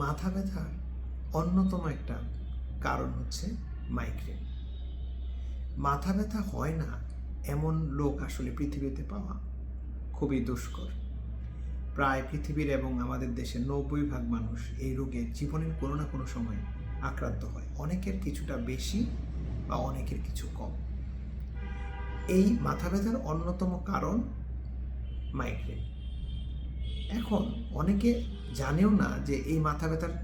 মাথা ব্যথার অন্যতম একটা কারণ হচ্ছে মাইগ্রেন। মাথা ব্যথা হয় না এমন লোক আসলে পৃথিবীতে পাওয়া খুবই দুষ্কর। প্রায় পৃথিবীর এবং আমাদের দেশের 90% মানুষ এই রোগে জীবনের কোনো না কোনো সময় আক্রান্ত হয়, অনেকের কিছুটা বেশি বা অনেকের কিছু কম। এই মাথা ব্যথার অন্যতম কারণ মাইগ্রেন। এখন অনেকে জানেও না যে এই মাথা ব্যথার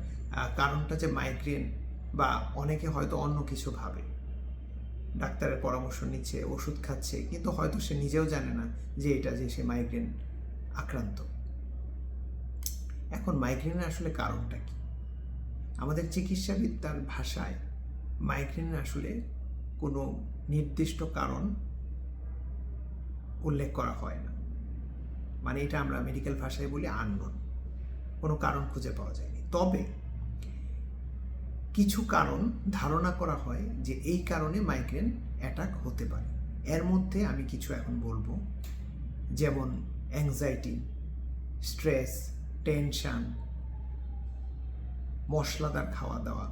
কারণটা যে মাইগ্রেন, বা অনেকে হয়তো অন্য কিছু ভাবে, ডাক্তারের পরামর্শ নিচ্ছে, ওষুধ খাচ্ছে, কিন্তু হয়তো সে নিজেও জানে না যে এটা যে সে মাইগ্রেন আক্রান্ত। এখন মাইগ্রেনের আসলে কারণটা কি? আমাদের চিকিৎসাবিদ্যার ভাষায় মাইগ্রেনের আসলে কোনো নির্দিষ্ট কারণ উল্লেখ করা হয় না, মানে এটা আমরা মেডিকেল ভাষায় বলি আননোন, কোনো কারণ খুঁজে পাওয়া যায়নি। তবে কিছু কারণ ধারণা করা হয় যে এই কারণে মাইগ্রেন অ্যাটাক হতে পারে। এর মধ্যে আমি কিছু এখন বলবো, যেমন অ্যাংজাইটি, স্ট্রেস, টেনশন, মশলাদার খাওয়া দাওয়া,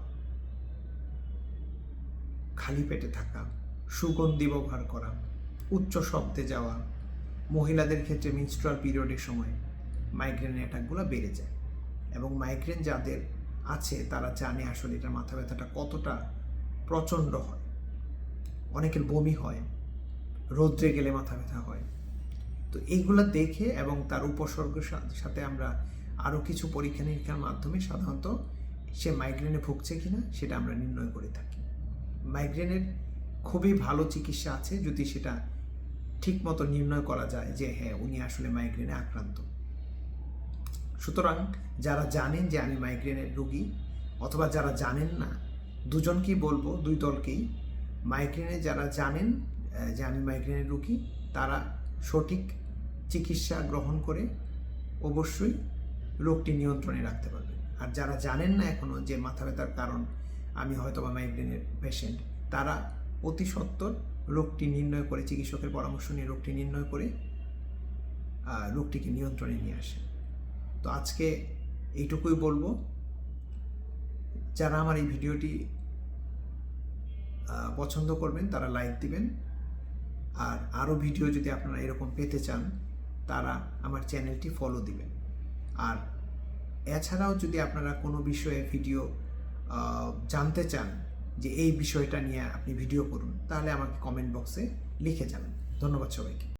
খালি পেটে থাকা, সুগন্ধি ব্যবহার করা, উচ্চ শব্দে যাওয়া, মহিলাদের ক্ষেত্রে মেনস্ট্রুয়াল পিরিয়ডের সময় মাইগ্রেনের অ্যাটাকগুলো বেড়ে যায়। এবং মাইগ্রেন যাদের আছে তারা জানে আসলে এটা মাথা ব্যথাটা কতটা প্রচণ্ড হয়। অনেকের বমি হয়, রৌদ্রে গেলে মাথা ব্যথা হয়। তো এইগুলো দেখে এবং তার উপসর্গের সাথে আমরা আরও কিছু পরীক্ষা নিরীক্ষার মাধ্যমে সাধারণত সে মাইগ্রেনে ভুগছে কিনা সেটা আমরা নির্ণয় করে থাকি। মাইগ্রেনের খুবই ভালো চিকিৎসা আছে যদি সেটা ঠিকমতো নির্ণয় করা যায় যে হ্যাঁ, উনি আসলে মাইগ্রেনে আক্রান্ত। সুতরাং যারা জানেন যে আমি মাইগ্রেনের রোগী, অথবা যারা জানেন না, দুজনকেই বলবো, দুই দলকেই, মাইগ্রেনে যারা জানেন যে আমি মাইগ্রেনের রোগী তারা সঠিক চিকিৎসা গ্রহণ করে অবশ্যই রোগটি নিয়ন্ত্রণে রাখতে পারবেন। আর যারা জানেন না এখনও যে মাথা ব্যথার কারণ আমি হয়তো বা মাইগ্রেনের পেশেন্ট, তারা অতি সত্বর রোগটি নির্ণয় করে, চিকিৎসকের পরামর্শ নিয়ে রোগটি নির্ণয় করে রোগটিকে নিয়ন্ত্রণে নিয়ে আসে। তো আজকে এইটুকুই বলবো। যারা আমার এই ভিডিওটি পছন্দ করবেন তারা লাইক দিবেন, আর আরও ভিডিও যদি আপনারা এরকম পেতে চান তারা আমার চ্যানেলটি ফলো দিবেন। আর এছাড়াও যদি আপনারা কোনো বিষয়ে ভিডিও জানতে চান যে এই বিষয়টা নিয়ে আপনি ভিডিও করুন, তাহলে আমাকে কমেন্ট বক্সে লিখে জানান। ধন্যবাদ সবাইকে।